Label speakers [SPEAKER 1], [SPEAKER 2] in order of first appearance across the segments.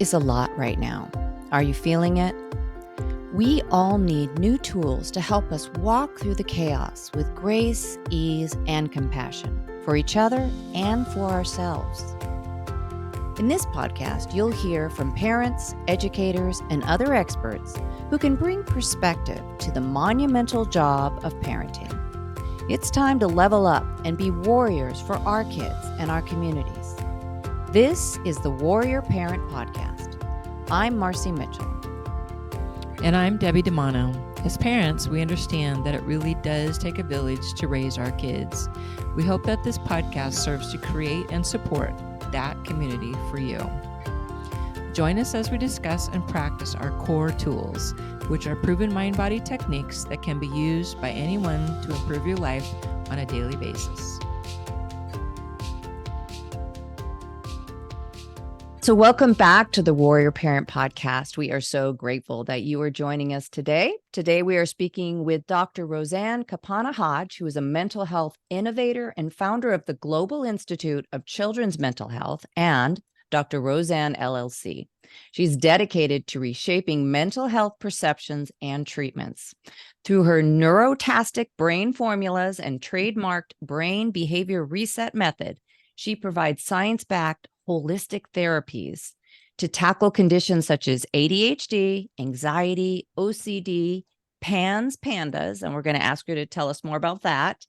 [SPEAKER 1] is a lot right now. Are you feeling it? We all need new tools to help us walk through the chaos with grace, ease, and compassion for each other and for ourselves. In this podcast, you'll hear from parents, educators, and other experts who can bring perspective to the monumental job of parenting. It's time to level up and be warriors for our kids and our communities. This is the Warrior Parent Podcast. I'm Marci Mitchell.
[SPEAKER 2] And I'm Debbie DiManno. As parents, we understand that it really does take a village to raise our kids. We hope that this podcast serves to create and support that community for you. Join us as we discuss and practice our core tools, which are proven mind-body techniques that can be used by anyone to improve your life on a daily basis.
[SPEAKER 1] So welcome back to the Warrior Parent Podcast. We are so grateful that you are joining us today. Today, we are speaking with Dr. Roseann Capanna-Hodge, who is a mental health innovator and founder of the Global Institute of Children's Mental Health and Dr. Roseann LLC. She's dedicated to reshaping mental health perceptions and treatments. Through her neurotastic brain formulas and trademarked brain behavior reset method, she provides science-backed holistic therapies to tackle conditions such as ADHD, anxiety, OCD, pandas, and we're going to ask her to tell us more about that.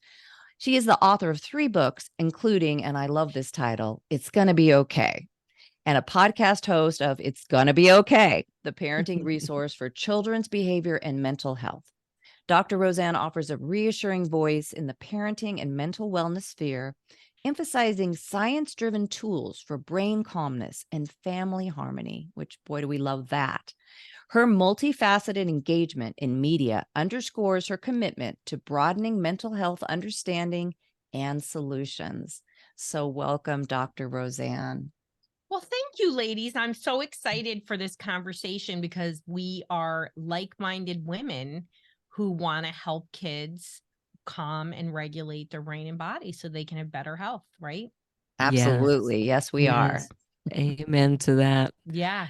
[SPEAKER 1] She is the author of 3 books, including, and I love this title, It's Gonna Be Okay, and a podcast host of It's Gonna Be Okay, the parenting resource for children's behavior and mental health. Dr. Roseann offers a reassuring voice in the parenting and mental wellness sphere, emphasizing science-driven tools for brain calmness and family harmony, which, boy, do we love that. Her multifaceted engagement in media underscores her commitment to broadening mental health understanding and solutions. So welcome, Dr. Roseann.
[SPEAKER 3] Well, thank you, ladies. I'm so excited for this conversation because we are like-minded women who want to help kids calm and regulate their brain and body so they can have better health, right?
[SPEAKER 1] Absolutely. Yes, we are.
[SPEAKER 2] Amen to that.
[SPEAKER 3] Yeah.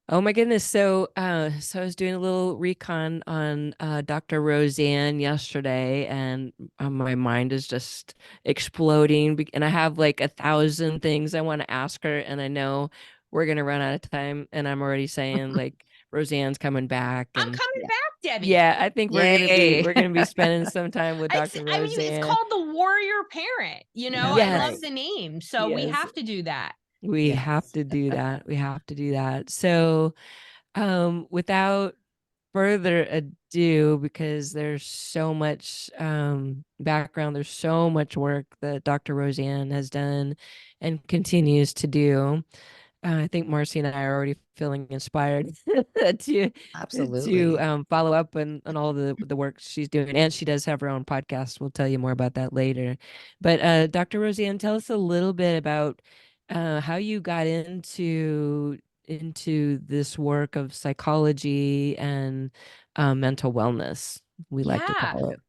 [SPEAKER 2] Oh my goodness. So I was doing a little recon on Dr. Roseann yesterday, and my mind is just exploding. And I have like 1,000 things I want to ask her, and I know we're gonna run out of time. And I'm already saying like Roseann's coming back.
[SPEAKER 3] I'm
[SPEAKER 2] And
[SPEAKER 3] coming back, Debbie.
[SPEAKER 2] yeah, I think
[SPEAKER 1] Yay.
[SPEAKER 2] we're gonna be spending some time with Dr.
[SPEAKER 3] I
[SPEAKER 2] Roseann.
[SPEAKER 3] mean, it's called the Warrior Parent. You know,
[SPEAKER 2] Yes.
[SPEAKER 3] I love the name, so we
[SPEAKER 2] Yes.
[SPEAKER 3] have to do that.
[SPEAKER 2] We
[SPEAKER 1] Yes.
[SPEAKER 2] have to do that. We have to do that. So, without further ado, because there's so much background, there's so much work that Dr. Roseann has done and continues to do. I think Marci and I are already feeling inspired to
[SPEAKER 1] Absolutely.
[SPEAKER 2] follow up on all the work she's doing. And she does have her own podcast. We'll tell you more about that later. But Dr. Roseann, tell us a little bit about how you got into this work of psychology and mental wellness, we like to call it.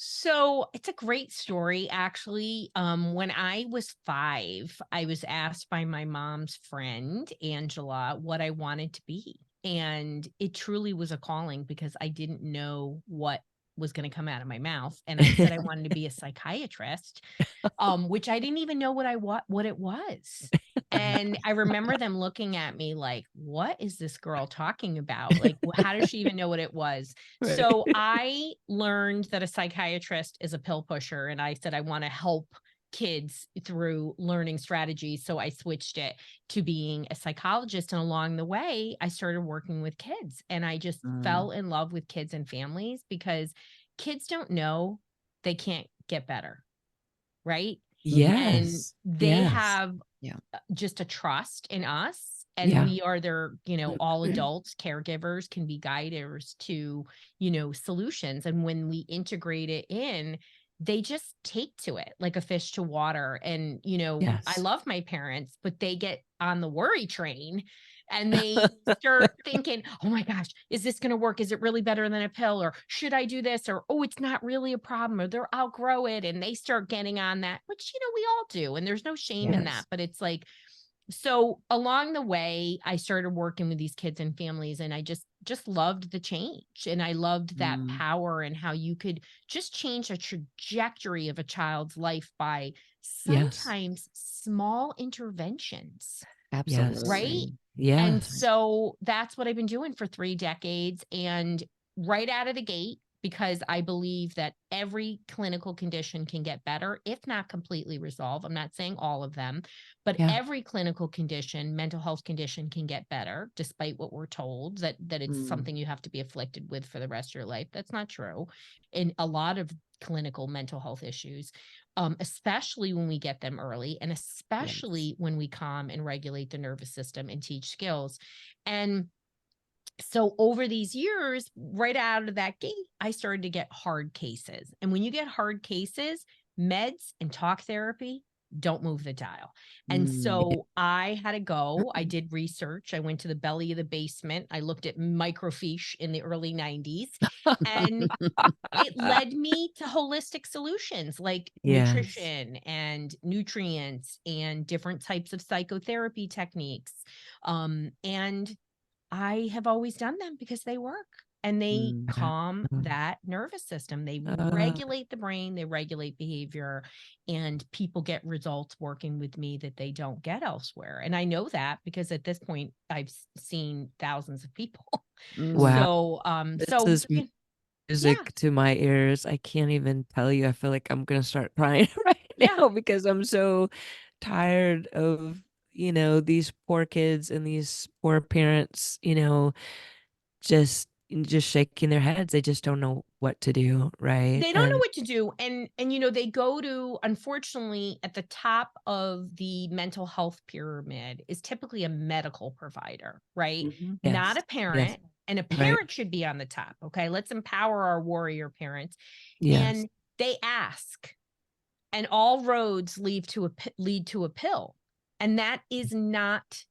[SPEAKER 3] So it's a great story, actually. When I was 5, I was asked by my mom's friend, Angela, what I wanted to be. And it truly was a calling because I didn't know what was going to come out of my mouth. And I said I wanted to be a psychiatrist, which I didn't even know what it was. And I remember them looking at me like, what is this girl talking about? Like, how does she even know what it was?
[SPEAKER 2] Right.
[SPEAKER 3] So I learned that a psychiatrist is a pill pusher. And I said, I want to help kids through learning strategies. So I switched it to being a psychologist. And along the way, I started working with kids. And I just fell in love with kids and families because kids don't know they can't get better. Right?
[SPEAKER 2] Yes.
[SPEAKER 3] And they
[SPEAKER 2] Yes.
[SPEAKER 3] have just a trust in us. And
[SPEAKER 2] Yeah.
[SPEAKER 3] we are their, all adults, caregivers, can be guiders to, solutions. And when we integrate it in, they just take to it like a fish to water. And,
[SPEAKER 2] Yes.
[SPEAKER 3] I love my parents, but they get on the worry train and they start thinking, oh my gosh, is this going to work? Is it really better than a pill? Or should I do this? Or, oh, it's not really a problem, or they'll outgrow it. And they start getting on that, which, we all do. And there's no shame in that, but it's like, so along the way, I started working with these kids and families, and I just loved the change. And I loved that power and how you could just change a trajectory of a child's life by
[SPEAKER 2] Yes.
[SPEAKER 3] sometimes small interventions.
[SPEAKER 1] Absolutely.
[SPEAKER 3] Right.
[SPEAKER 2] Yes.
[SPEAKER 3] And so that's what I've been doing for 3 decades. And right out of the gate, because I believe that every clinical condition can get better, if not completely resolved. I'm not saying all of them, but
[SPEAKER 2] Yeah.
[SPEAKER 3] every clinical condition, mental health condition can get better, despite what we're told that it's something you have to be afflicted with for the rest of your life. That's not true. In a lot of clinical mental health issues, especially when we get them early, and especially when we calm and regulate the nervous system and teach skills. And so over these years, right out of that gate, I started to get hard cases. And when you get hard cases, meds and talk therapy don't move the dial. And so I had to go. I did research. I went to the belly of the basement. I looked at microfiche in the early 90s, and it led me to holistic solutions like nutrition and nutrients and different types of psychotherapy techniques. And I have always done them because they work and they calm that nervous system. They regulate the brain, they regulate behavior, and people get results working with me that they don't get elsewhere. And I know that because at this point I've seen thousands of people.
[SPEAKER 2] Wow.
[SPEAKER 3] So,
[SPEAKER 2] This is music to my ears. I can't even tell you. I feel like I'm gonna start crying right now because I'm so tired of, these poor kids and these poor parents, just shaking their heads. They just don't know what to do, right?
[SPEAKER 3] They don't know what to do. And they go to, unfortunately, at the top of the mental health pyramid is typically a medical provider, right? Not a parent. And a parent should be on the top. Okay. Let's empower our warrior parents. And they ask, and all roads lead to a pill. And that is not,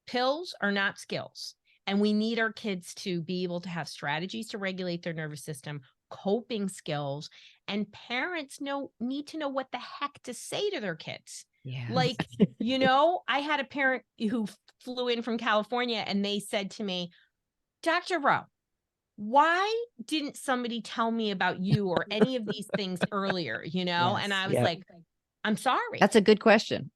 [SPEAKER 3] pills are not skills. And we need our kids to be able to have strategies to regulate their nervous system, coping skills, and parents need to know what the heck to say to their kids. Like, I had a parent who flew in from California, and they said to me, Dr. Rowe, why didn't somebody tell me about you or any of these things earlier? And I was like, I'm sorry.
[SPEAKER 1] That's a good question.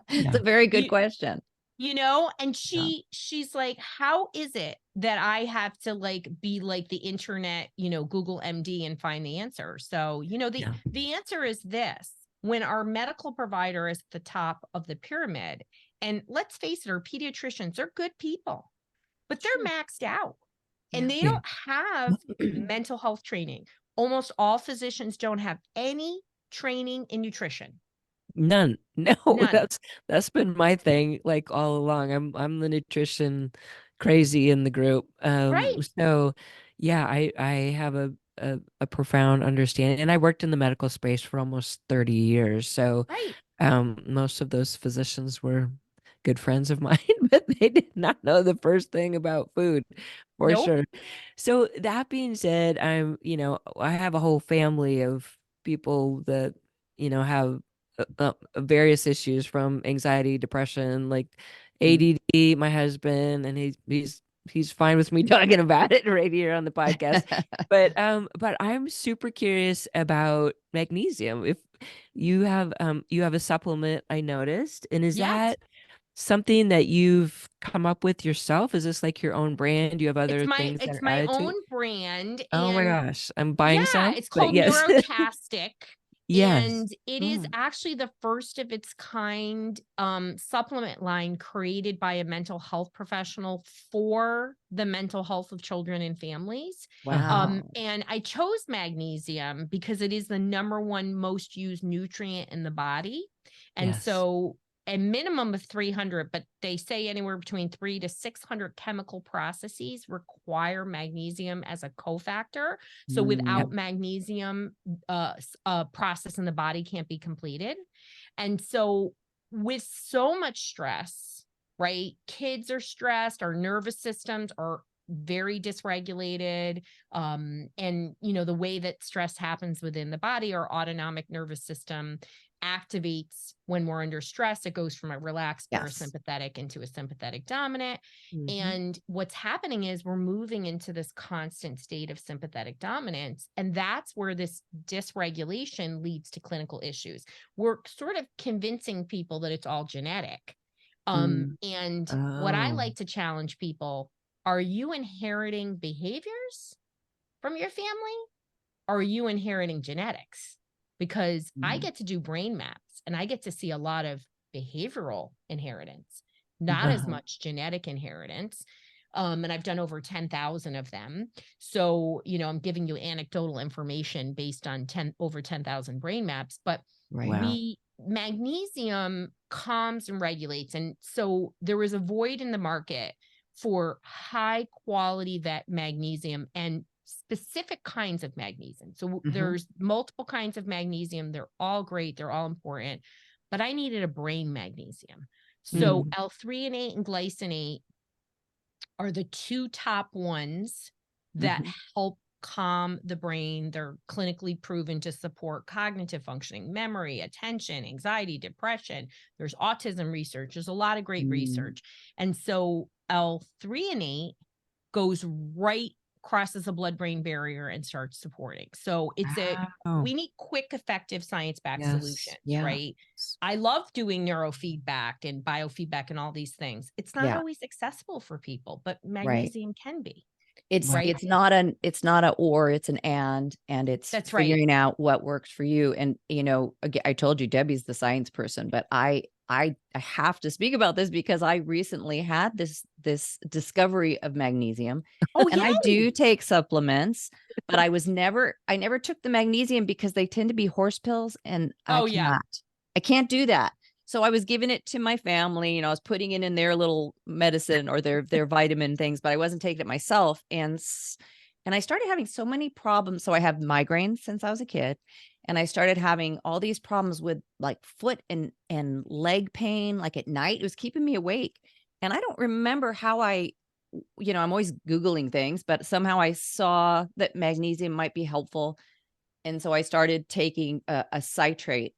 [SPEAKER 1] It's a very good question.
[SPEAKER 3] And she's like, how is it that I have to be like the internet, Google MD and find the answer? So, the answer is this: when our medical provider is at the top of the pyramid, and let's face it, our pediatricians, they're good people, but they're maxed out and they don't have mental health training. Almost all physicians don't have any training in nutrition.
[SPEAKER 2] None. No,
[SPEAKER 3] None.
[SPEAKER 2] that's been my thing like all along. I'm the nutrition crazy in the group. So yeah, I have a profound understanding, and I worked in the medical space for almost 30 years. So most of those physicians were good friends of mine, but they did not know the first thing about food for sure. So that being said, I have a whole family of people that, have various issues from anxiety, depression, like ADD, my husband, and he's fine with me talking about it right here on the podcast. But I'm super curious about magnesium. If you have a supplement, I noticed, and is that something that you've come up with yourself? Is this like your own brand? Do you have other things that
[SPEAKER 3] It's
[SPEAKER 2] are
[SPEAKER 3] my
[SPEAKER 2] added to
[SPEAKER 3] own
[SPEAKER 2] it?
[SPEAKER 3] brand.
[SPEAKER 2] Oh my
[SPEAKER 3] And
[SPEAKER 2] gosh, I'm buying some.
[SPEAKER 3] it's
[SPEAKER 2] But
[SPEAKER 3] called
[SPEAKER 2] yes.
[SPEAKER 3] Neurotastic.
[SPEAKER 2] Yes.
[SPEAKER 3] And it is actually the first of its kind supplement line created by a mental health professional for the mental health of children and families.
[SPEAKER 1] Wow.
[SPEAKER 3] And I chose magnesium because it is the #1 most used nutrient in the body. And so a minimum of 300, but they say anywhere between 300 to 600 chemical processes require magnesium as a cofactor. So without magnesium, a process in the body can't be completed. And so with so much stress, right? Kids are stressed, our nervous systems are very dysregulated. And the way that stress happens within the body, our autonomic nervous system activates when we're under stress. It goes from a relaxed
[SPEAKER 1] Yes.
[SPEAKER 3] parasympathetic into a sympathetic dominant.
[SPEAKER 1] Mhm.
[SPEAKER 3] And what's happening is we're moving into this constant state of sympathetic dominance. And that's where this dysregulation leads to clinical issues. We're sort of convincing people that it's all genetic. And what I
[SPEAKER 1] Oh.
[SPEAKER 3] like to challenge people, are you inheriting behaviors from your family? Or are you inheriting genetics? Because I get to do brain maps and I get to see a lot of behavioral inheritance, not as much genetic inheritance. And I've done over 10,000 of them. So, I'm giving you anecdotal information based on over 10,000 brain maps, but
[SPEAKER 1] Right.
[SPEAKER 3] magnesium calms and regulates. And so there was a void in the market for high quality magnesium and specific kinds of magnesium. So there's multiple kinds of magnesium. They're all great. They're all important, but I needed a brain magnesium. So L-threonate and glycinate are the two top ones that help calm the brain. They're clinically proven to support cognitive functioning, memory, attention, anxiety, depression. There's autism research. There's a lot of great research. And so L-threonate crosses the blood-brain barrier and starts supporting. So we need quick, effective science-backed solutions, right? I love doing neurofeedback and biofeedback and all these things. It's not always accessible for people, but magnesium can be.
[SPEAKER 1] It's not a or, it's an and it's
[SPEAKER 3] That's right.
[SPEAKER 1] figuring out what works for you. And again, I told you Debbie's the science person, but I have to speak about this because I recently had this discovery of magnesium.
[SPEAKER 3] Oh,
[SPEAKER 1] and
[SPEAKER 3] yeah.
[SPEAKER 1] I do take supplements, but I never took the magnesium because they tend to be horse pills, and I can't do that. So I was giving it to my family, I was putting it in their little medicine or their vitamin things, but I wasn't taking it myself. And I started having so many problems. So I have migraines since I was a kid, and I started having all these problems with like foot and leg pain, like at night. It was keeping me awake. And I don't remember how I'm always Googling things, but somehow I saw that magnesium might be helpful. And so I started taking a citrate,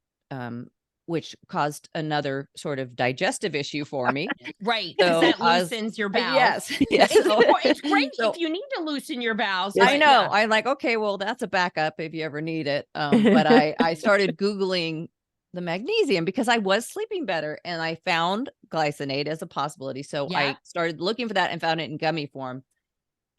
[SPEAKER 1] which caused another sort of digestive issue for me.
[SPEAKER 3] Right, because that loosens your bowels.
[SPEAKER 1] Yes.
[SPEAKER 3] It's great if you need to loosen your bowels.
[SPEAKER 1] I know. I'm like, okay, well, that's a backup if you ever need it. But I started Googling the magnesium because I was sleeping better, and I found glycinate as a possibility. So I started looking for that and found it in gummy form.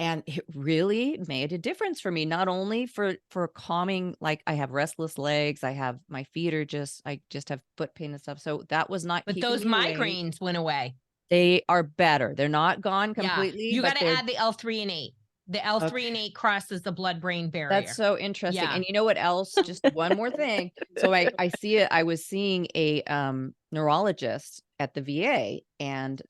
[SPEAKER 1] And it really made a difference for me, not only for calming, like I have restless legs, my feet are I just have foot pain and stuff. So that was not
[SPEAKER 3] But those migraines went away.
[SPEAKER 1] They are better. They're not gone completely.
[SPEAKER 3] You got to add the L-threonate. The L-threonate crosses the blood-brain barrier.
[SPEAKER 1] That's so interesting. And you know what else? Just one more thing. So I see it. I was seeing a neurologist at the VA, and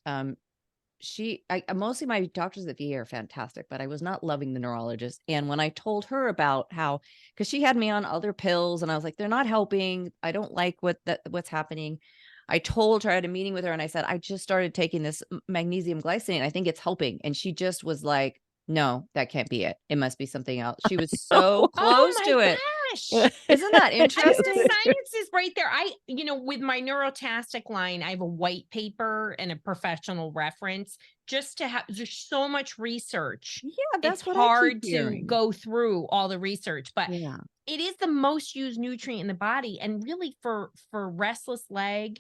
[SPEAKER 1] mostly my doctors at VA are fantastic, but I was not loving the neurologist. And when I told her about because she had me on other pills, and I was like, they're not helping. I don't like what's happening. I told her, I had a meeting with her, and I said, I just started taking this magnesium glycinate. I think it's helping. And she just was like, no, that can't be it. It must be something else. She was so close to it.
[SPEAKER 3] Gosh.
[SPEAKER 1] Isn't that interesting?
[SPEAKER 3] The science is right there. With my Neurotastic line, I have a white paper and a professional reference just to have, there's so much research.
[SPEAKER 1] Yeah, that's
[SPEAKER 3] it's hard to go through all the research, but it is the most used nutrient in the body. And really for restless leg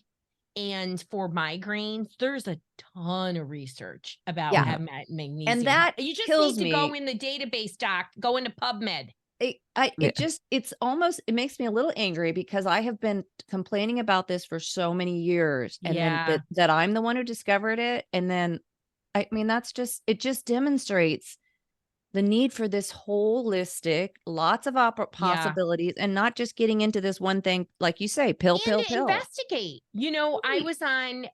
[SPEAKER 3] and for migraines, there's a ton of research about magnesium.
[SPEAKER 1] And that
[SPEAKER 3] you just
[SPEAKER 1] kills
[SPEAKER 3] need to
[SPEAKER 1] me.
[SPEAKER 3] Go in the database, go into PubMed.
[SPEAKER 1] It makes me a little angry because I have been complaining about this for so many years, and then that I'm the one who discovered it. And then, it just demonstrates the need for this holistic, lots of possibilities, and not just getting into this one thing, like you say, pill.
[SPEAKER 3] Investigate. I was on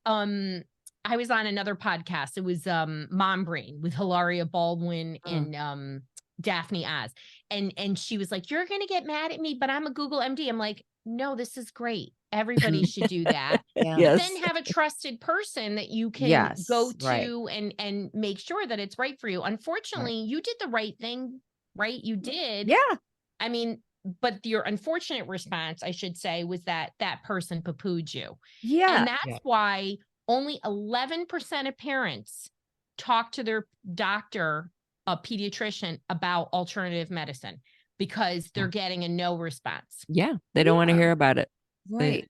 [SPEAKER 3] another podcast. It was Mom Brain with Hilaria Baldwin and Daphne Oz. And she was like, you're going to get mad at me, but I'm a Google MD. I'm like, no, this is great. Everybody should do that. But then have a trusted person that you can go to and make sure that it's right for you. Unfortunately, you did the right thing, right? You did.
[SPEAKER 1] Yeah.
[SPEAKER 3] I mean, but your unfortunate response, I should say, was that that person poo-pooed you.
[SPEAKER 1] Yeah.
[SPEAKER 3] And that's why only 11% of parents talk to their doctor, a pediatrician, about alternative medicine because they're getting a no response.
[SPEAKER 2] Yeah. They don't want to hear about it.
[SPEAKER 1] Right.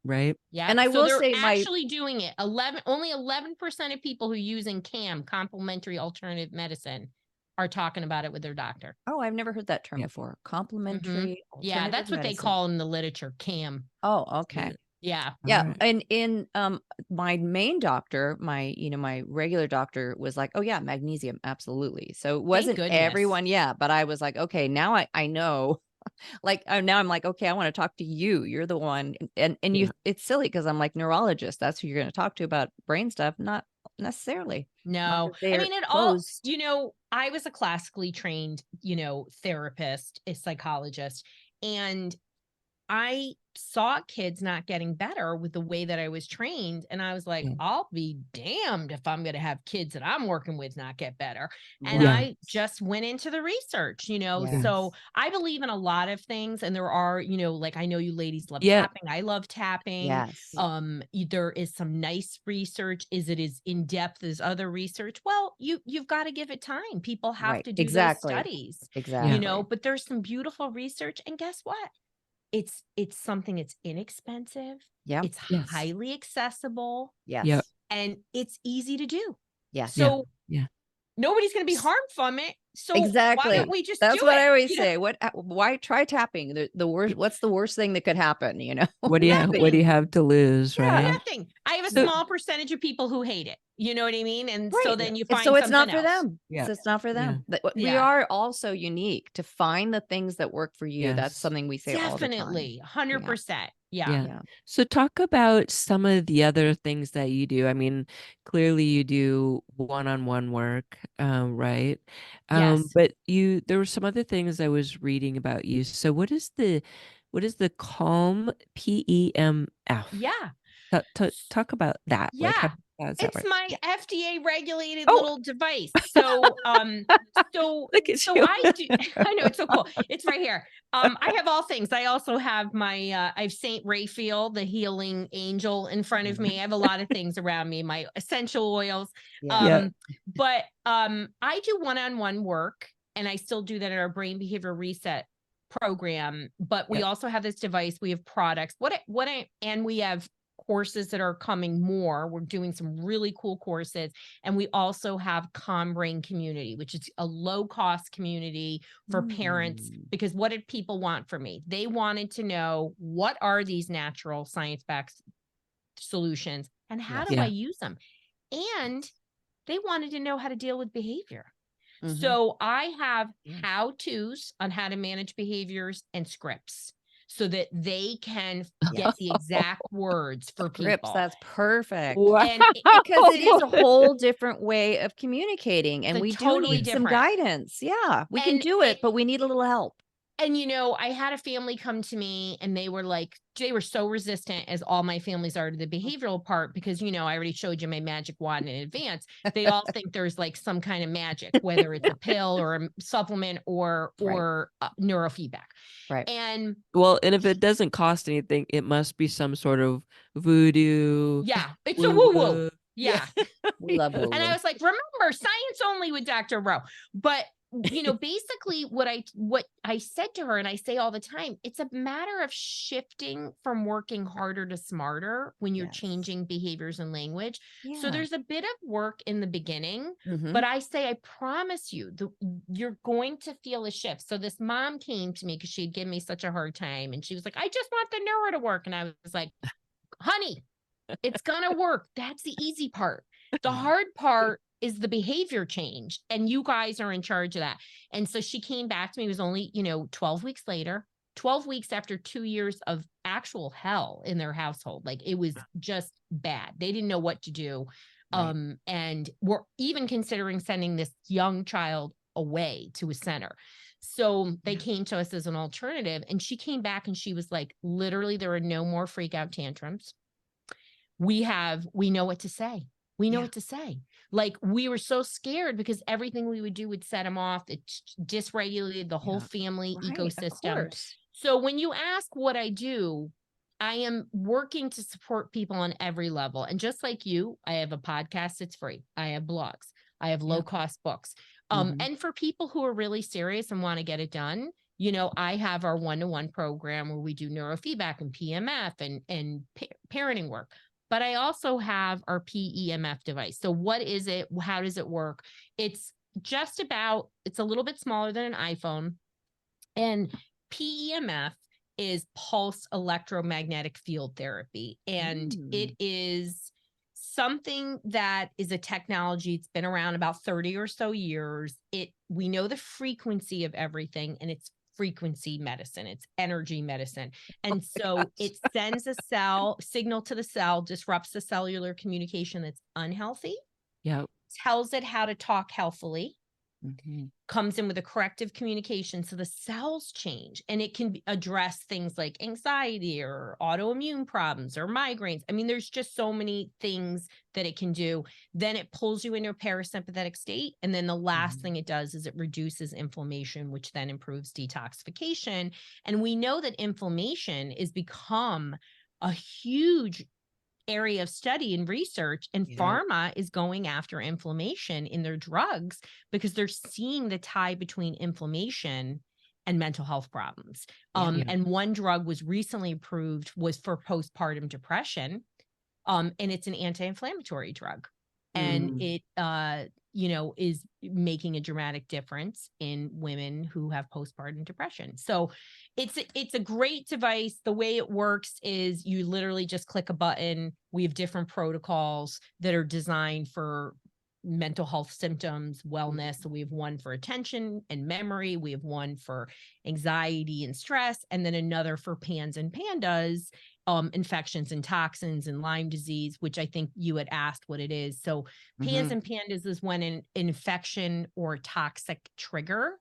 [SPEAKER 2] Right.
[SPEAKER 3] Yeah.
[SPEAKER 1] And I
[SPEAKER 3] so
[SPEAKER 1] will
[SPEAKER 3] they're
[SPEAKER 1] say
[SPEAKER 3] actually doing it. Only 11% of people who are using CAM, complementary alternative medicine, are talking about it with their doctor.
[SPEAKER 1] Oh, I've never heard that term
[SPEAKER 2] Yeah.
[SPEAKER 1] before. Complementary
[SPEAKER 3] Yeah,
[SPEAKER 1] alternative
[SPEAKER 3] that's what they
[SPEAKER 1] medicine.
[SPEAKER 3] call in the literature, CAM.
[SPEAKER 1] Oh, okay.
[SPEAKER 3] Yeah.
[SPEAKER 1] Yeah.
[SPEAKER 2] All right.
[SPEAKER 1] And in my main doctor, my regular doctor was like, oh yeah, magnesium, absolutely. So it wasn't
[SPEAKER 3] goodness.
[SPEAKER 1] everyone, but I was like, okay, now I know. Like now I'm like, okay, I want to talk to you. You're the one. And you, it's silly because I'm like neurologist. That's who you're going to talk to about brain stuff, not necessarily.
[SPEAKER 3] No, I
[SPEAKER 1] They're
[SPEAKER 3] mean, it all, I was a classically trained, therapist, a psychologist, and I saw kids not getting better with the way that I was trained. And I was like, I'll be damned if I'm going to have kids that I'm working with not get better. And I just went into the research, so I believe in a lot of things. And there are, like, I know you ladies love tapping. I love tapping.
[SPEAKER 1] Yes.
[SPEAKER 3] There is some nice research. Is it as in depth as other research? Well, you've got to give it time. People have to do those studies,
[SPEAKER 1] Exactly.
[SPEAKER 3] but there's some beautiful research. And guess what? It's something that's inexpensive.
[SPEAKER 1] Yeah.
[SPEAKER 3] It's highly accessible.
[SPEAKER 1] Yes.
[SPEAKER 2] Yep.
[SPEAKER 3] And it's easy to do.
[SPEAKER 1] Yes.
[SPEAKER 3] So
[SPEAKER 2] Yeah.
[SPEAKER 3] nobody's going to be harmed from it. So
[SPEAKER 1] exactly.
[SPEAKER 3] why don't we just
[SPEAKER 1] That's
[SPEAKER 3] do
[SPEAKER 1] what
[SPEAKER 3] it?
[SPEAKER 1] I always say. Why try tapping? The worst, what's the worst thing that could happen?
[SPEAKER 2] What do you have to lose, right?
[SPEAKER 3] Nothing. I have a small percentage of people who hate it. You know what I mean? And so then you find
[SPEAKER 1] so it's not
[SPEAKER 3] something
[SPEAKER 1] for
[SPEAKER 3] else.
[SPEAKER 1] them.
[SPEAKER 2] Yeah.
[SPEAKER 1] So it's not for them. We are also unique to find the things that work for you. That's something we say all the time.
[SPEAKER 3] Definitely. 100%.
[SPEAKER 2] Yeah. So talk about some of the other things that you do. I mean, clearly you do one-on-one work, right?
[SPEAKER 3] Yes.
[SPEAKER 2] But there were some other things I was reading about you. So what is the Calm PEMF?
[SPEAKER 3] Yeah.
[SPEAKER 2] Talk about that.
[SPEAKER 3] Yeah.
[SPEAKER 2] Like how does that
[SPEAKER 3] It's
[SPEAKER 2] work?
[SPEAKER 3] my FDA regulated little device. So,
[SPEAKER 2] Look at you.
[SPEAKER 3] I do, I know, it's so cool. It's right here. I have all things. I also have I have Saint Raphael, the healing angel, in front of me. I have a lot of things around me, my essential oils. But I do one-on-one work, and I still do that at our brain behavior reset program. But we also have this device. We have products. And we have courses that are coming more. We're doing some really cool courses. And we also have Calm Brain Community, which is a low-cost community for parents, because what did people want from me? They wanted to know, what are these natural science-backed solutions and how do I use them? And they wanted to know how to deal with behavior. So I have how-tos on how to manage behaviors and scripts, so that they can get the exact words for people.
[SPEAKER 1] That's perfect.
[SPEAKER 2] Wow.
[SPEAKER 1] And because it is a whole different way of communicating, and we
[SPEAKER 3] totally
[SPEAKER 1] do need some
[SPEAKER 3] different
[SPEAKER 1] guidance. Yeah, we can do it, but we need a little help.
[SPEAKER 3] And, I had a family come to me, and they were so resistant, as all my families are, to the behavioral part, because, I already showed you my magic wand in advance. They all think there's like some kind of magic, whether it's a pill or a supplement or neurofeedback.
[SPEAKER 1] Right.
[SPEAKER 3] And
[SPEAKER 2] if it doesn't cost anything, it must be some sort of voodoo.
[SPEAKER 3] Yeah. It's a woo-woo. Yeah.
[SPEAKER 1] We love woo-woo.
[SPEAKER 3] And I was like, remember, science only with Dr. Rowe. But basically what I said to her, and I say all the time, it's a matter of shifting from working harder to smarter when you're changing behaviors and language. So there's a bit of work in the beginning, but I say, I promise you, you're going to feel a shift. So this mom came to me because she'd given me such a hard time, and she was like, I just want the neuro to work. And I was like, honey, it's going to work. That's the easy part. The hard part is the behavior change, and you guys are in charge of that. And so she came back to me. It was only, 12 weeks later, 12 weeks after 2 years of actual hell in their household. Like, it was just bad. They didn't know what to do. Right. And we're even considering sending this young child away to a center. So they came to us as an alternative, and she came back and she was like, literally, there are no more freak out tantrums. We know what to say. We know what to say. Like, we were so scared because everything we would do would set him off. It dysregulated the whole family
[SPEAKER 1] Right, of
[SPEAKER 3] ecosystem.
[SPEAKER 1] course.
[SPEAKER 3] So when you ask what I do, I am working to support people on every level. And just like you, I have a podcast that's free. I have blogs. I have low cost books. And for people who are really serious and want to get it done, you know, I have our one-to-one program where we do neurofeedback and PEMF and parenting work. But I also have our PEMF device. So what is it? How does it work? It's it's a little bit smaller than an iPhone. And PEMF is pulse electromagnetic field therapy. And it is something that is a technology. It's been around about 30 or so years. We know the frequency of everything, and it's frequency medicine. It's energy medicine. And so it sends a signal to the cell, disrupts the cellular communication that's unhealthy.
[SPEAKER 2] Yep.
[SPEAKER 3] Tells it how to talk healthily. Comes in with a corrective communication, so the cells change, and it can address things like anxiety or autoimmune problems or migraines. I mean, there's just so many things that it can do. Then it pulls you into a parasympathetic state, and then the last thing it does is it reduces inflammation, which then improves detoxification. And we know that inflammation is become a huge area of study and research, and pharma is going after inflammation in their drugs because they're seeing the tie between inflammation and mental health problems. And one drug was recently approved was for postpartum depression. And it's an anti-inflammatory drug. And it you know, is making a dramatic difference in women who have postpartum depression. So it's a great device. The way it works is you literally just click a button. We have different protocols that are designed for mental health symptoms, wellness. So we have one for attention and memory. We have one for anxiety and stress, and then another for PANS and PANDAS, infections and toxins and Lyme disease, which I think you had asked what it is. So PANS and PANDAS is when an infection or toxic trigger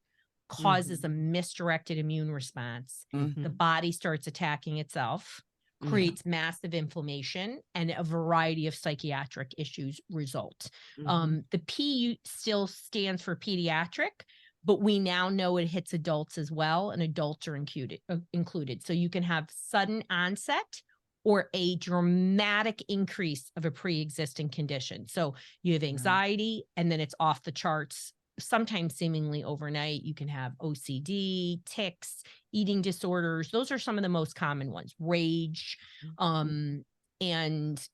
[SPEAKER 3] causes a misdirected immune response. The body starts attacking itself, creates massive inflammation, and a variety of psychiatric issues result. The P still stands for pediatric, but we now know it hits adults as well, and adults are included. So you can have sudden onset or a dramatic increase of a pre-existing condition. So you have anxiety, and then it's off the charts, sometimes seemingly overnight. You can have OCD, tics, eating disorders. Those are some of the most common ones. Rage. And,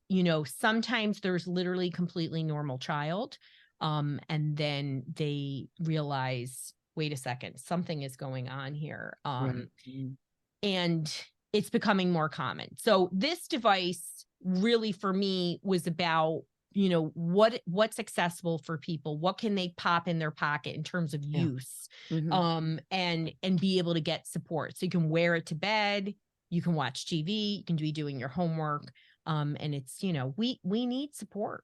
[SPEAKER 3] you know, sometimes there's literally completely normal child. And then they realize, wait a second, something is going on here. And it's becoming more common. So this device really, for me, was about, you know, what's accessible for people, what can they pop in their pocket in terms of use, and be able to get support. So you can wear it to bed, you can watch TV, you can be doing your homework. And it's, you know, we need support,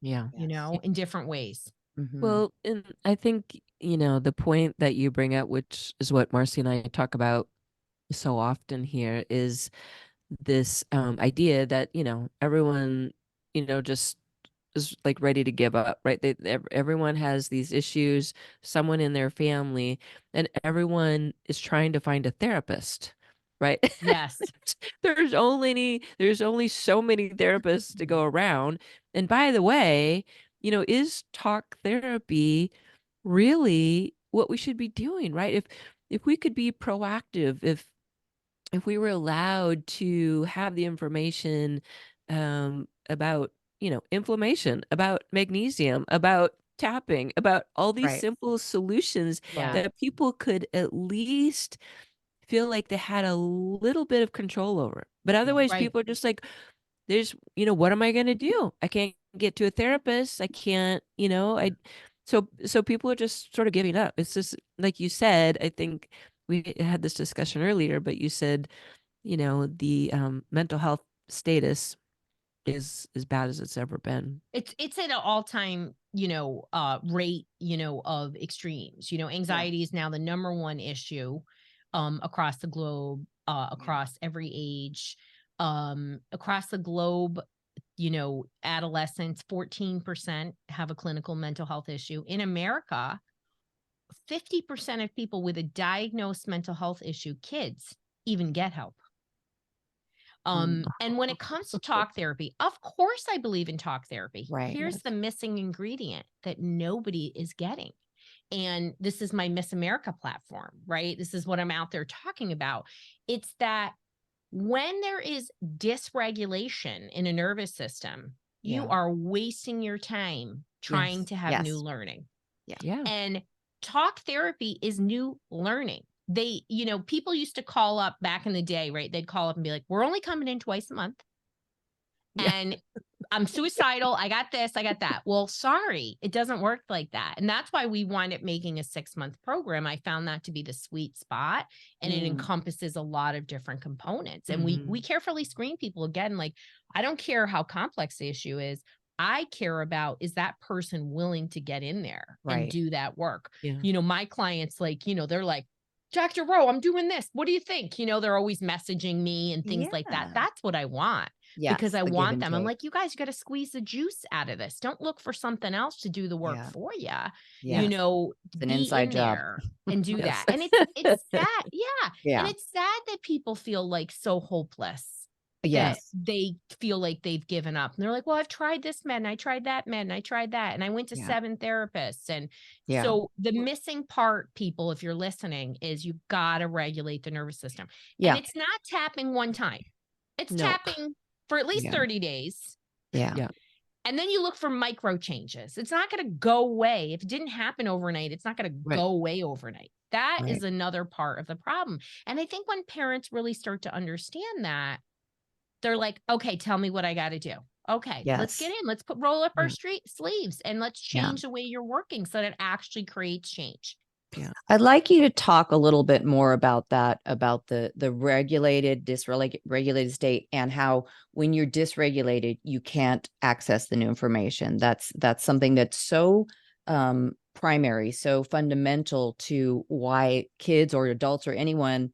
[SPEAKER 3] you know, in different ways.
[SPEAKER 2] Well, and I think, you know, the point that you bring up, which is what Marci and I talk about so often here, is this idea that, you know, everyone, you know, just is like ready to give up, right? Everyone has these issues, someone in their family, and everyone is trying to find a therapist, right?
[SPEAKER 3] Yes.
[SPEAKER 2] There's only so many therapists to go around. And by the way, you know, is talk therapy really what we should be doing, right? If we could be proactive, if we were allowed to have the information about, you know, inflammation, about magnesium, about tapping, about all these simple solutions that people could at least feel like they had a little bit of control over. But otherwise, people are just like, there's, you know, what am I going to do? I can't get to a therapist. I can't, you know, so people are just sort of giving up. It's just like you said, I think we had this discussion earlier, but you said, you know, the mental health status is as bad as it's ever been.
[SPEAKER 3] It's at an all-time, you know, rate, you know, of extremes. You know, anxiety is now the number one issue across the globe, across every age, across the globe. adolescents, 14% have a clinical mental health issue. In America, 50% of people with a diagnosed mental health issue, kids, even get help. And when it comes to talk therapy, of course, I believe in talk therapy.
[SPEAKER 1] Right.
[SPEAKER 3] Here's the missing ingredient that nobody is getting. And this is my Miss America platform, right? This is what I'm out there talking about. It's that when there is dysregulation in a nervous system, you are wasting your time trying to have new learning.
[SPEAKER 2] Yeah.
[SPEAKER 3] And talk therapy is new learning. People used to call up back in the day, right? They'd call up and be like, we're only coming in twice a month. And I'm suicidal. I got this, I got that. Well, sorry, it doesn't work like that. And that's why we wind up making a 6-month program. I found that to be the sweet spot, and it encompasses a lot of different components. And we carefully screen people again. Like, I don't care how complex the issue is. I care about, is that person willing to get in there and do that work?
[SPEAKER 2] Yeah.
[SPEAKER 3] My clients, like, they're like, Dr. Rowe, I'm doing this. What do you think? They're always messaging me and things like that. That's what I want. Because I want them. I'm like, you guys got to squeeze the juice out of this. Don't look for something else to do the work for you.
[SPEAKER 1] It's an inside job
[SPEAKER 3] and do that. And it's sad. Yeah. And it's sad that people feel like so hopeless. That they feel like they've given up. And they're like, well, I've tried this med and I tried that med and I tried that. And I went to 7 therapists. And so the missing part, people, if you're listening, is you've got to regulate the nervous system. And it's not tapping one time. It's tapping for at least 30 days.
[SPEAKER 1] Yeah.
[SPEAKER 3] And then you look for micro changes. It's not going to go away. If it didn't happen overnight, it's not going to go away overnight. That is another part of the problem. And I think when parents really start to understand that, they're like, okay, tell me what I got to do. Okay, let's get in. Let's roll up our sleeves and let's change the way you're working so that it actually creates change.
[SPEAKER 1] Yeah. I'd like you to talk a little bit more about that, about the regulated, dysregulated state, and how when you're dysregulated, you can't access the new information. That's something that's so primary, so fundamental to why kids or adults or anyone,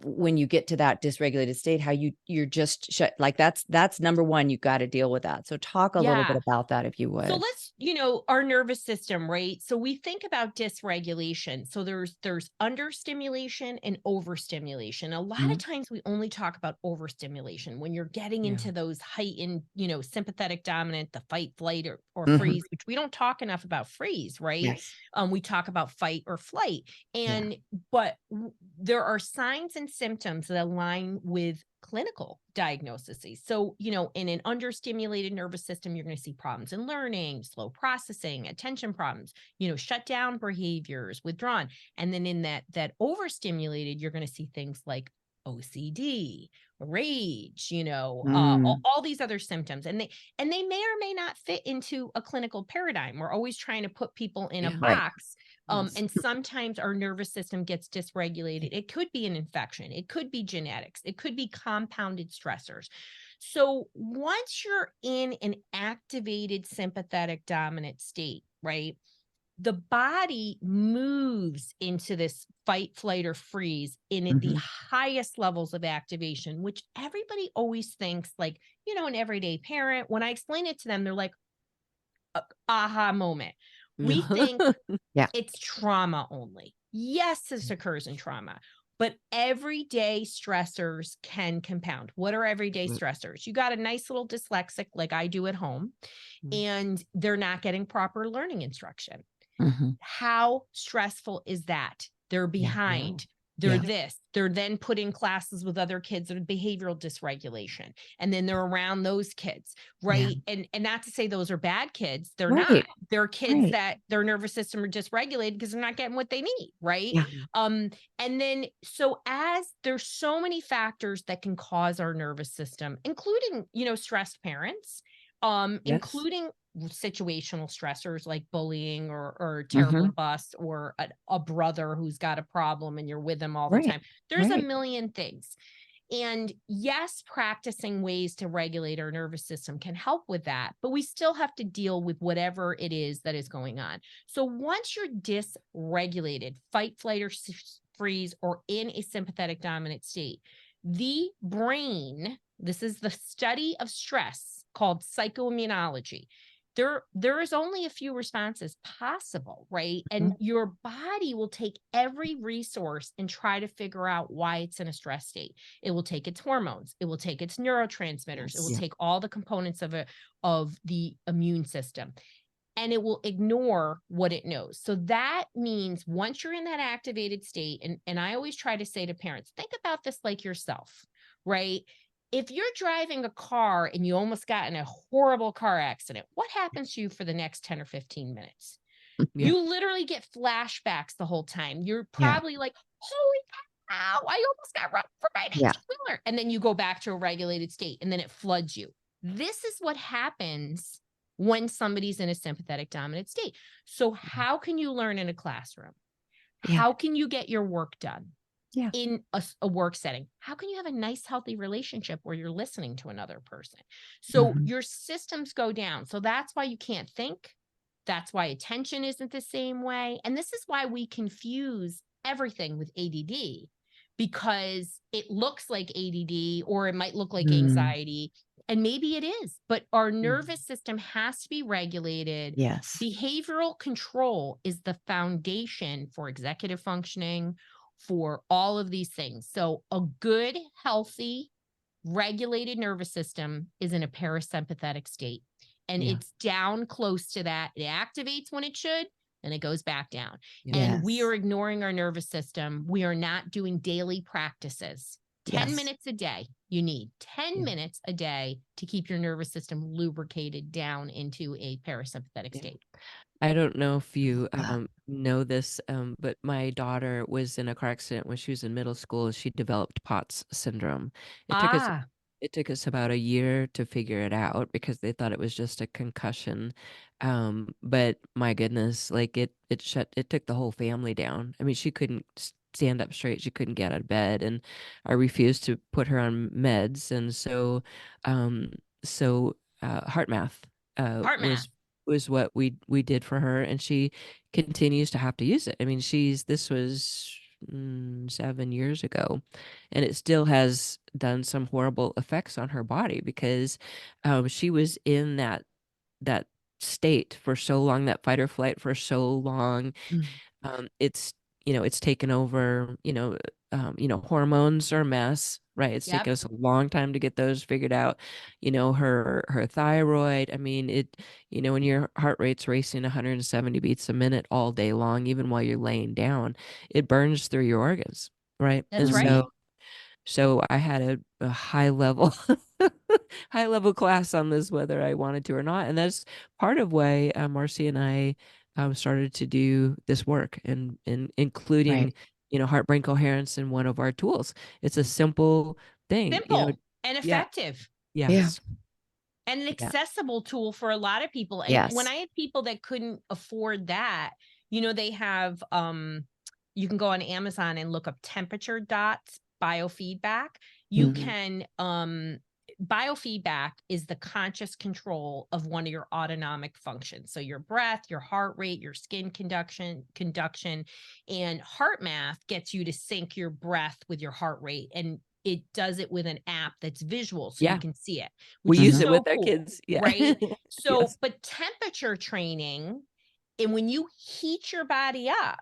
[SPEAKER 1] when you get to that dysregulated state, how you're just shut. Like that's number one. You got to deal with that. So talk a little bit about that, if you would.
[SPEAKER 3] So let's, our nervous system, right? So we think about dysregulation. So there's understimulation and overstimulation. A lot of times we only talk about overstimulation when you're getting into those heightened, sympathetic dominant, the fight, flight, or freeze, which we don't talk enough about freeze, right?
[SPEAKER 1] Yes.
[SPEAKER 3] We talk about fight or flight. But there are signs and symptoms that align with clinical diagnoses. So, in an understimulated nervous system, you're going to see problems in learning, slow processing, attention problems, shut down behaviors, withdrawn. And then in that overstimulated, you're going to see things like OCD, rage, all these other symptoms. And they may or may not fit into a clinical paradigm. We're always trying to put people in a box. And sometimes our nervous system gets dysregulated. It could be an infection. It could be genetics. It could be compounded stressors. So once you're in an activated sympathetic dominant state, right, the body moves into this fight, flight, or freeze in the highest levels of activation, which everybody always thinks, like, an everyday parent, when I explain it to them, they're like, aha moment. We think it's trauma only. Yes, this occurs in trauma, but everyday stressors can compound. What are everyday stressors? You got a nice little dyslexic like I do at home, and they're not getting proper learning instruction. How stressful is that? They're behind. They're this. They're then put in classes with other kids that are behavioral dysregulation. And then they're around those kids, right? And not to say those are bad kids. They're not. They're kids that their nervous system are dysregulated because they're not getting what they need, right? And then, so as there's so many factors that can cause our nervous system, including, stressed parents, including situational stressors like bullying or terrible boss or a brother who's got a problem and you're with them all the time. There's a million things. And yes, practicing ways to regulate our nervous system can help with that, but we still have to deal with whatever it is that is going on. So once you're dysregulated, fight, flight, or freeze, or in a sympathetic dominant state, the brain, this is the study of stress, called psychoimmunology. There is only a few responses possible, right? And your body will take every resource and try to figure out why it's in a stress state. It will take its hormones, it will take its neurotransmitters, it will take all the components of the immune system, and it will ignore what it knows. So that means once you're in that activated state, and I always try to say to parents, think about this like yourself, right? If you're driving a car and you almost got in a horrible car accident, what happens to you for the next 10 or 15 minutes? You literally get flashbacks the whole time. You're probably like, holy cow, I almost got run for by an 18-wheeler. And then you go back to a regulated state and then it floods you. This is what happens when somebody's in a sympathetic dominant state. So how can you learn in a classroom? How can you get your work done in a work setting? How can you have a nice, healthy relationship where you're listening to another person? So your systems go down. So that's why you can't think. That's why attention isn't the same way. And this is why we confuse everything with ADD, because it looks like ADD or it might look like anxiety. And maybe it is, but our nervous system has to be regulated.
[SPEAKER 1] Yes.
[SPEAKER 3] Behavioral control is the foundation for executive functioning, for all of these things. So a good, healthy, regulated nervous system is in a parasympathetic state. And it's down close to that. It activates when it should, and it goes back down. And we are ignoring our nervous system. We are not doing daily practices. 10 minutes a day. You need 10 minutes a day to keep your nervous system lubricated down into a parasympathetic state.
[SPEAKER 2] I don't know if you know this, but my daughter was in a car accident when she was in middle school. She developed POTS syndrome. It took us about a year to figure it out because they thought it was just a concussion. But my goodness, like it took the whole family down. I mean, she couldn't stand up straight. She couldn't get out of bed, and I refused to put her on meds. And so, heart math was what we did for her, and she continues to have to use it. I mean, this was 7 years ago, and it still has done some horrible effects on her body because she was in that state for so long, that fight or flight for so long. It's taken over. Hormones are a mess, right? It's taken us a long time to get those figured out. Her thyroid. I mean, when your heart rate's racing 170 beats a minute all day long, even while you're laying down, it burns through your organs, right?
[SPEAKER 3] That's right.
[SPEAKER 2] So I had a high level class on this, whether I wanted to or not. And that's part of why Marci and I started to do this work, and including, heart brain coherence in one of our tools. It's a simple thing.
[SPEAKER 3] Simple and effective.
[SPEAKER 2] Yes.
[SPEAKER 3] And an accessible tool for a lot of people. And when I had people that couldn't afford that, they have, you can go on Amazon and look up temperature dots, biofeedback. You can, biofeedback is the conscious control of one of your autonomic functions. So your breath, your heart rate, your skin conduction, and heart math gets you to sync your breath with your heart rate. And it does it with an app that's visual, so you can see it.
[SPEAKER 2] We use it with our kids.
[SPEAKER 3] Right? So, but temperature training, and when you heat your body up,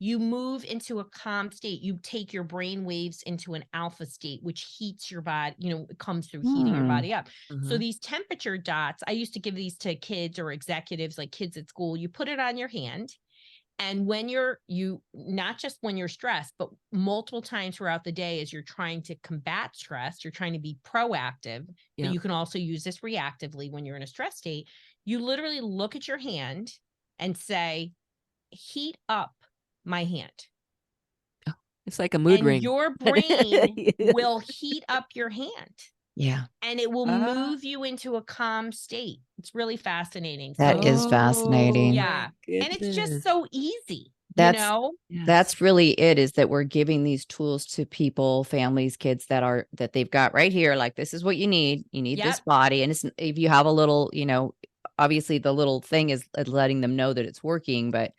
[SPEAKER 3] you move into a calm state. You take your brain waves into an alpha state, which heats your body, it comes through heating your body up. So these temperature dots, I used to give these to kids or executives, like kids at school. You put it on your hand. And when you not just when you're stressed, but multiple times throughout the day, as you're trying to combat stress, you're trying to be proactive, but you can also use this reactively when you're in a stress state. You literally look at your hand and say, heat up my hand.
[SPEAKER 2] It's like a mood ring.
[SPEAKER 3] Your brain will heat up your hand.
[SPEAKER 1] Yeah.
[SPEAKER 3] And it will move you into a calm state. It's really fascinating.
[SPEAKER 1] That is fascinating.
[SPEAKER 3] Yeah. And it's just so easy.
[SPEAKER 1] That's really it, is that we're giving these tools to people, families, kids that they've got right here. Like, this is what you need. You need this body. And if you have a little, obviously the little thing is letting them know that it's working, but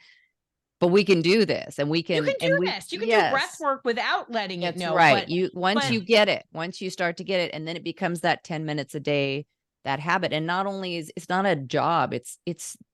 [SPEAKER 1] we can do this, and we can.
[SPEAKER 3] You can do this. You can do breath work without letting it know.
[SPEAKER 1] Right. Once you get it, once you start to get it, and then it becomes that 10 minutes a day that habit. And not only is it's not a job, it's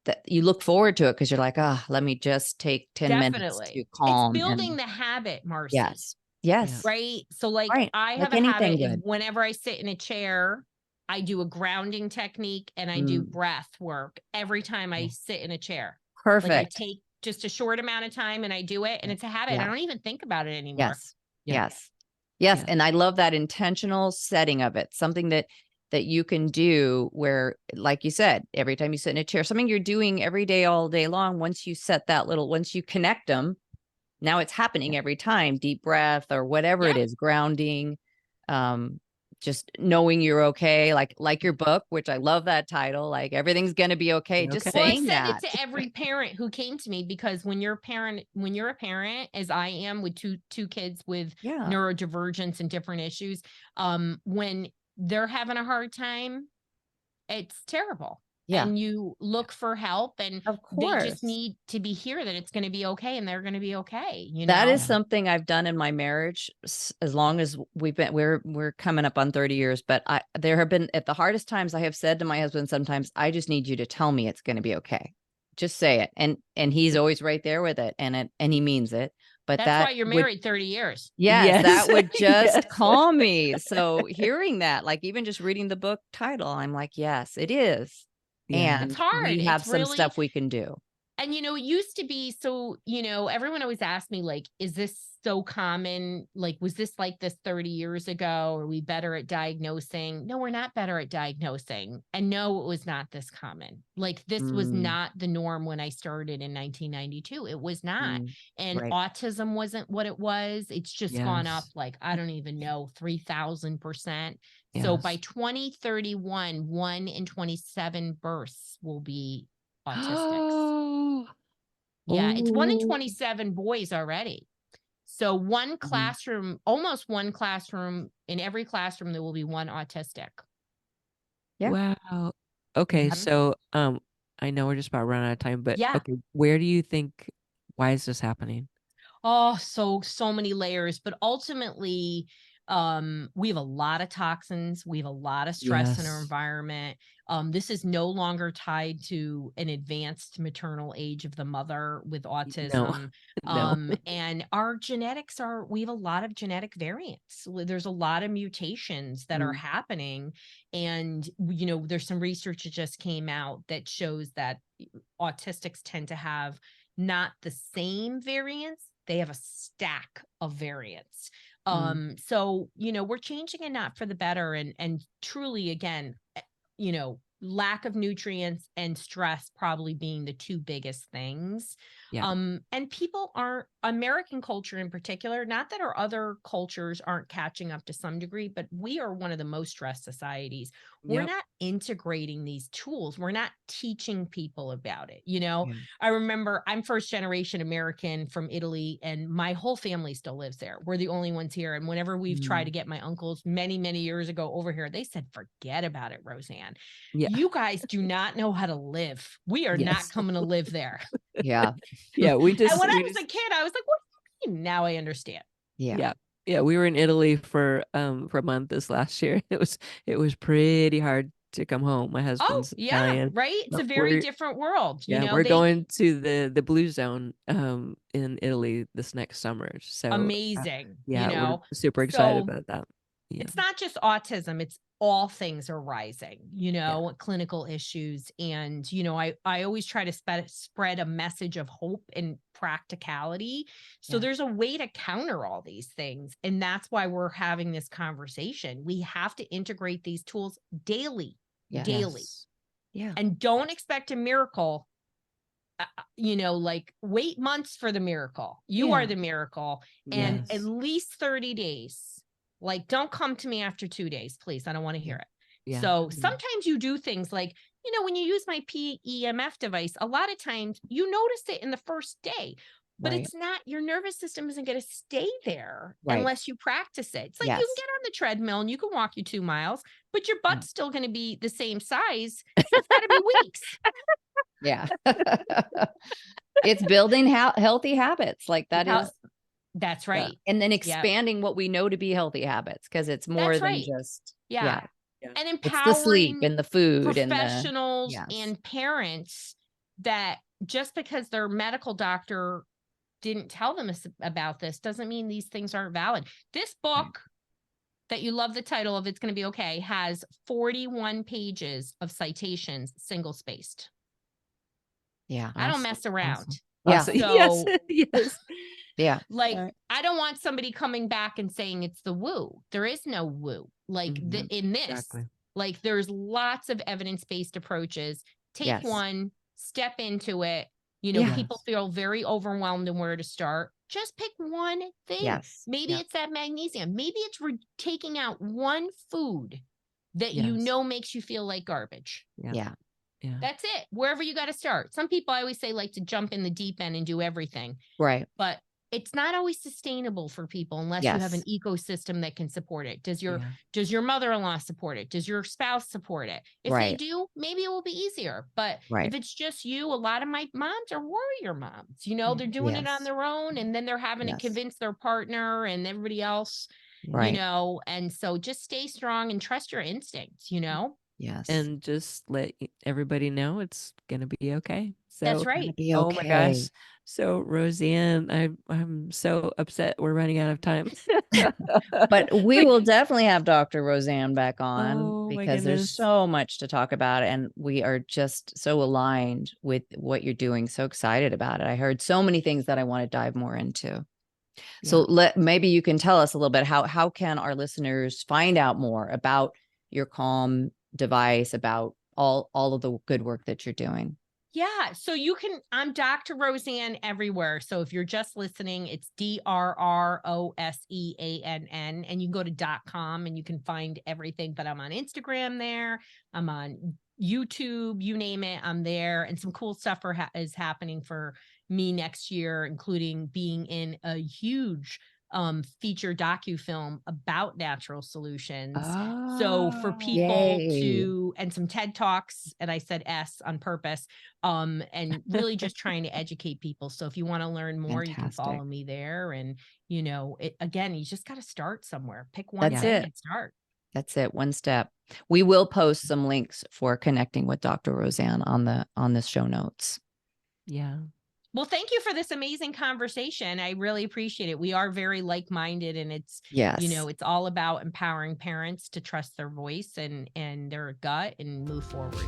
[SPEAKER 1] that you look forward to it because you're like, let me just take 10 minutes to
[SPEAKER 3] Definitely. It's
[SPEAKER 1] calm.
[SPEAKER 3] building
[SPEAKER 1] And
[SPEAKER 3] the habit, Marci.
[SPEAKER 1] yes,
[SPEAKER 2] Yeah.
[SPEAKER 1] yes,
[SPEAKER 3] Right. So like
[SPEAKER 1] right.
[SPEAKER 3] I
[SPEAKER 1] Like
[SPEAKER 3] have a habit
[SPEAKER 1] anything
[SPEAKER 3] of
[SPEAKER 1] good.
[SPEAKER 3] whenever I sit in a chair, I do a grounding technique and I do breath work every time I sit in a chair. Like I
[SPEAKER 1] Perfect.
[SPEAKER 3] take just a short amount of time and I do it, and it's a habit.
[SPEAKER 1] Yeah.
[SPEAKER 3] I don't even think about it anymore.
[SPEAKER 1] Yes.
[SPEAKER 2] Yeah.
[SPEAKER 1] Yes. Yes.
[SPEAKER 2] Yeah.
[SPEAKER 1] And I love that intentional setting of it. Something that you can do where, like you said, every time you sit in a chair, something you're doing every day, all day long, once you set that once you connect them, now it's happening every time, deep breath or whatever it is, grounding, just knowing you're okay. Like your book, which I love that title, like everything's going to be okay. Just
[SPEAKER 3] Well, I
[SPEAKER 1] saying
[SPEAKER 3] said
[SPEAKER 1] that.
[SPEAKER 3] it to every parent who came to me, because when you're a parent, as I am with two kids with neurodivergence and different issues, when they're having a hard time, it's terrible.
[SPEAKER 1] Yeah.
[SPEAKER 3] And you look for help, and
[SPEAKER 1] Of
[SPEAKER 3] they
[SPEAKER 1] course.
[SPEAKER 3] just need to be here, that it's going to be okay, and they're going to be okay.
[SPEAKER 1] That is something I've done in my marriage as long as we're coming up on 30 years. But there have been, at the hardest times, I have said to my husband, sometimes I just need you to tell me it's going to be okay. Just say it. And he's always right there with it. And he means it. But
[SPEAKER 3] that's why you're married 30 years.
[SPEAKER 1] Yes, that would just calm me. So hearing that, like even just reading the book title, I'm like, yes, it is.
[SPEAKER 2] Yeah.
[SPEAKER 1] And
[SPEAKER 3] It's hard.
[SPEAKER 1] we have
[SPEAKER 3] It's
[SPEAKER 1] some
[SPEAKER 3] really
[SPEAKER 1] stuff we can do.
[SPEAKER 3] And, it used to be so, everyone always asked me, like, is this so common? Like, was this like this 30 years ago? Are we better at diagnosing? No, we're not better at diagnosing. And no, it was not this common. Like, this was not the norm when I started in 1992. It was not. And autism wasn't what it was. It's just gone up, like, I don't even know, 3,000%. So by 2031, 1 in 27 births will be autistics. Yeah, it's 1 in 27 boys already. So one classroom, almost one classroom, in every classroom, there will be one autistic.
[SPEAKER 1] Yeah.
[SPEAKER 2] Wow. Okay. So, I know we're just about running out of time, but okay, where do you think, why is this happening?
[SPEAKER 3] Oh, so many layers, but ultimately, we have a lot of toxins. We have a lot of stress in our environment. This is no longer tied to an advanced maternal age of the mother with autism.
[SPEAKER 2] No.
[SPEAKER 3] And our genetics we have a lot of genetic variants. There's a lot of mutations that are happening. And, there's some research that just came out that shows that autistics tend to have not the same variants. They have a stack of variants. So, we're changing it not for the better, and truly, again, lack of nutrients and stress probably being the two biggest things. And people aren't, American culture in particular, not that our other cultures aren't catching up to some degree, but we are one of the most stressed societies. We're not integrating these tools. We're not teaching people about it. I remember I'm first generation American from Italy, and my whole family still lives there. We're the only ones here. And whenever we've tried to get my uncles many, many years ago over here, they said, forget about it, Roseann. You guys do not know how to live. We are not coming to live there.
[SPEAKER 1] Yeah.
[SPEAKER 2] Yeah.
[SPEAKER 3] And when I was a kid, I was like, what do you mean? Now I understand.
[SPEAKER 1] Yeah.
[SPEAKER 2] Yeah. We were in Italy for a month this last year. It was pretty hard to come home. My husband's Italian.
[SPEAKER 3] Right. It's a very different world.
[SPEAKER 2] We're going to the Blue Zone in Italy this next summer. So
[SPEAKER 3] amazing.
[SPEAKER 2] We're super excited about that.
[SPEAKER 3] It's not just autism, it's all things are rising, clinical issues. And, I always try to spread a message of hope and practicality. So there's a way to counter all these things. And that's why we're having this conversation. We have to integrate these tools daily. Yeah. And don't expect a miracle. Like wait months for the miracle. You are the miracle. And at least 30 days. Like, don't come to me after 2 days, please. I don't want to hear it. So sometimes you do things like, when you use my PEMF device, a lot of times you notice it in the first day, but it's not, your nervous system isn't going to stay there unless you practice it. It's like you can get on the treadmill and you can walk you 2 miles, but your butt's still going to be the same size. So it's got to be weeks.
[SPEAKER 1] Yeah. It's building healthy habits. Like that is.
[SPEAKER 3] That's right.
[SPEAKER 1] And then expanding what we know to be healthy habits, because it's more than just.
[SPEAKER 3] and
[SPEAKER 1] It's the sleep
[SPEAKER 3] empowering
[SPEAKER 1] and the food and the
[SPEAKER 3] professionals
[SPEAKER 1] yes.
[SPEAKER 3] and parents that just because their medical doctor didn't tell them about this doesn't mean these things aren't valid. This book that you love the title of, It's Going to Be Okay, has 41 pages of citations, single spaced.
[SPEAKER 1] Yeah.
[SPEAKER 3] I don't mess around.
[SPEAKER 1] Yeah.
[SPEAKER 2] Awesome. Yes.
[SPEAKER 3] So,
[SPEAKER 2] Yes.
[SPEAKER 1] Yeah.
[SPEAKER 3] like, I don't want somebody coming back and saying it's the woo. There is no woo. Like
[SPEAKER 2] Mhm.
[SPEAKER 3] in this,
[SPEAKER 2] Exactly.
[SPEAKER 3] like there's lots of evidence-based approaches. Take
[SPEAKER 1] Yes.
[SPEAKER 3] one, step into it. You know,
[SPEAKER 1] Yeah.
[SPEAKER 3] people feel very overwhelmed in where to start. Just pick one thing.
[SPEAKER 1] Yes.
[SPEAKER 3] Maybe
[SPEAKER 2] Yeah.
[SPEAKER 3] it's that magnesium. Maybe it's taking out one food that you
[SPEAKER 2] Yes.
[SPEAKER 3] know makes you feel like garbage.
[SPEAKER 1] Yeah.
[SPEAKER 2] Yeah.
[SPEAKER 3] That's it. Wherever you got to start. Some people, I always say, like to jump in the deep end and do everything,
[SPEAKER 1] Right.
[SPEAKER 3] but it's not always sustainable for people unless you have an
[SPEAKER 1] Yes.
[SPEAKER 3] ecosystem that can support it. Does your
[SPEAKER 2] Yeah.
[SPEAKER 3] mother-in-law support it? Does your spouse support it? If they
[SPEAKER 1] Right.
[SPEAKER 3] do, maybe it will be easier. But
[SPEAKER 1] Right.
[SPEAKER 3] if it's just you, a lot of my moms are warrior moms. You know, they're doing it on
[SPEAKER 1] Yes.
[SPEAKER 3] their own, and then they're having to
[SPEAKER 1] Yes.
[SPEAKER 3] convince their partner and everybody else, you
[SPEAKER 1] Right.
[SPEAKER 3] know. And so just stay strong and trust your instincts, you know.
[SPEAKER 1] Yes.
[SPEAKER 2] And just let everybody know it's gonna be okay.
[SPEAKER 3] That's
[SPEAKER 2] So,
[SPEAKER 1] Gonna
[SPEAKER 3] right.
[SPEAKER 1] be
[SPEAKER 2] oh my gosh.
[SPEAKER 1] okay.
[SPEAKER 2] So Roseann, I'm so upset we're running out of time.
[SPEAKER 1] But we will definitely have Dr. Roseann back on
[SPEAKER 2] Oh my
[SPEAKER 1] because there's
[SPEAKER 2] goodness.
[SPEAKER 1] so much to talk about, and we are just so aligned with what you're doing. So excited about it. I heard so many things that I want to dive more into. So maybe you can tell us a little bit how can our listeners find out more about your Calm device, about all of the good work that you're doing.
[SPEAKER 3] Yeah. So I'm Dr. Roseann everywhere. So if you're just listening, it's DRROSEANN, and you can go to .com and you can find everything. But I'm on Instagram there. I'm on YouTube, you name it, I'm there. And some cool stuff is happening for me next year, including being in a huge feature docu-film about natural solutions. So for people and some TED Talks, and I said S on purpose, and really just trying to educate people. So if you want to learn more, you can follow me there. And, you know, again, you just got to start somewhere. Pick one thing and start.
[SPEAKER 1] That's it. One step. We will post some links for connecting with Dr. Roseann on the show notes.
[SPEAKER 2] Yeah.
[SPEAKER 3] Well, thank you for this amazing conversation. I really appreciate it. We are very like-minded, and it's, you know, it's all about empowering parents to trust their voice and their gut and move forward.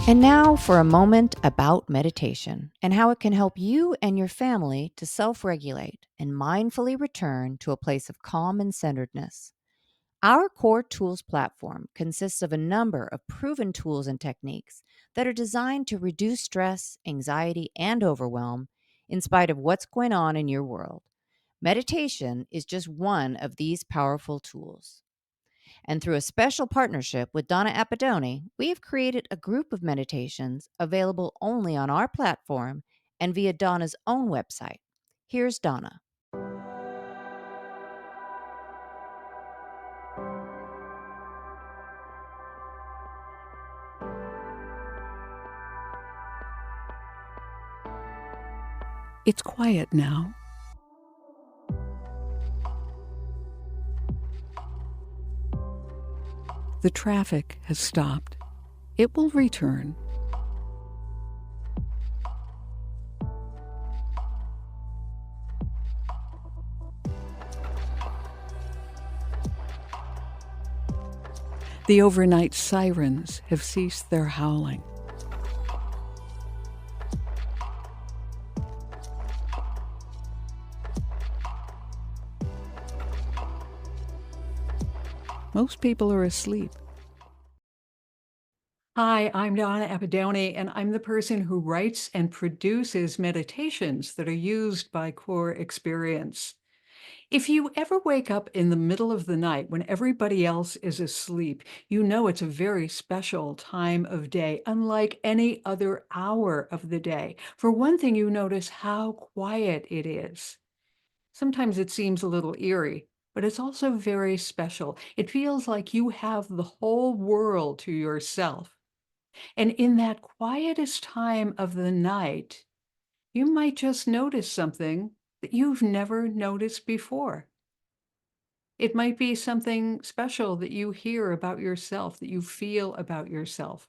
[SPEAKER 1] And now for a moment about meditation and how it can help you and your family to self-regulate and mindfully return to a place of calm and centeredness. Our Core Tools platform consists of a number of proven tools and techniques that are designed to reduce stress, anxiety, and overwhelm in spite of what's going on in your world. Meditation is just one of these powerful tools. And through a special partnership with Donna Appadoni, we have created a group of meditations available only on our platform and via Donna's own website. Here's Donna.
[SPEAKER 4] It's quiet now. The traffic has stopped. It will return. The overnight sirens have ceased their howling. Most people are asleep. Hi, I'm Donna Appadoni, and I'm the person who writes and produces meditations that are used by Core Experience. If you ever wake up in the middle of the night when everybody else is asleep, you know it's a very special time of day, unlike any other hour of the day. For one thing, you notice how quiet it is. Sometimes it seems a little eerie, but it's also very special. It feels like you have the whole world to yourself. And in that quietest time of the night, you might just notice something that that you've never noticed before. It might be something special that you hear about yourself, that you feel about yourself.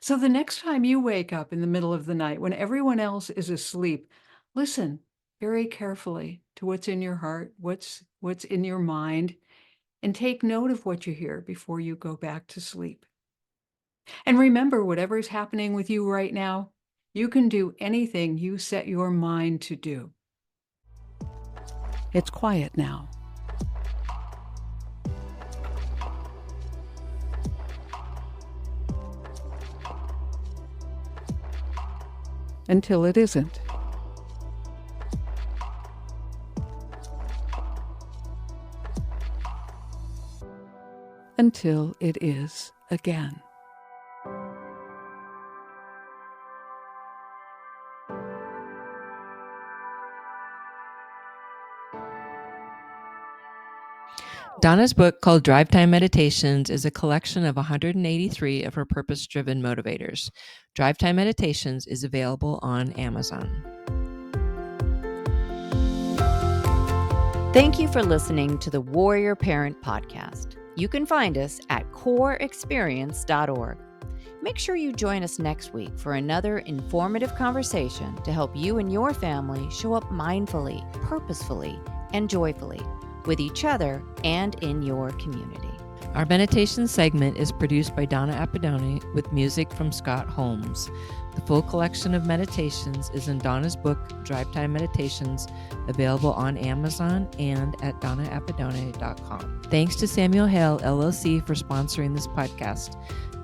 [SPEAKER 4] So the next time you wake up in the middle of the night when everyone else is asleep, listen very carefully to what's in your heart, what's in your mind, and take note of what you hear before you go back to sleep. And remember, whatever's happening with you right now, you can do anything you set your mind to do. It's quiet now. Until it isn't. Until it is again.
[SPEAKER 2] Donna's book, called Drive Time Meditations, is a collection of 183 of her purpose-driven motivators. Drive Time Meditations is available on Amazon.
[SPEAKER 1] Thank you for listening to the Warrior Parent Podcast. You can find us at coreexperience.org. Make sure you join us next week for another informative conversation to help you and your family show up mindfully, purposefully, and joyfully with each other and in your community.
[SPEAKER 2] Our meditation segment is produced by Donna Appadone with music from Scott Holmes. The full collection of meditations is in Donna's book, Drive Time Meditations, available on Amazon and at donnaappadone.com. Thanks to Samuel Hale, LLC, for sponsoring this podcast.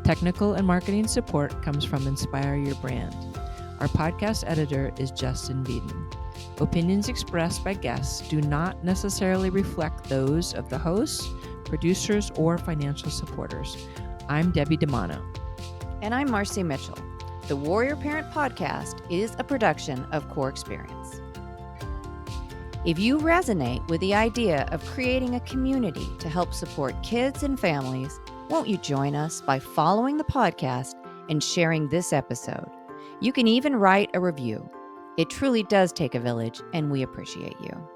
[SPEAKER 2] Technical and marketing support comes from Inspire Your Brand. Our podcast editor is Justin Beeden. Opinions expressed by guests do not necessarily reflect those of the hosts, producers, or financial supporters. I'm Debbie DiManno.
[SPEAKER 1] And I'm Marci Mitchell. The Warrior Parent Podcast is a production of Core Experience. If you resonate with the idea of creating a community to help support kids and families, won't you join us by following the podcast and sharing this episode? You can even write a review. It truly does take a village, and we appreciate you.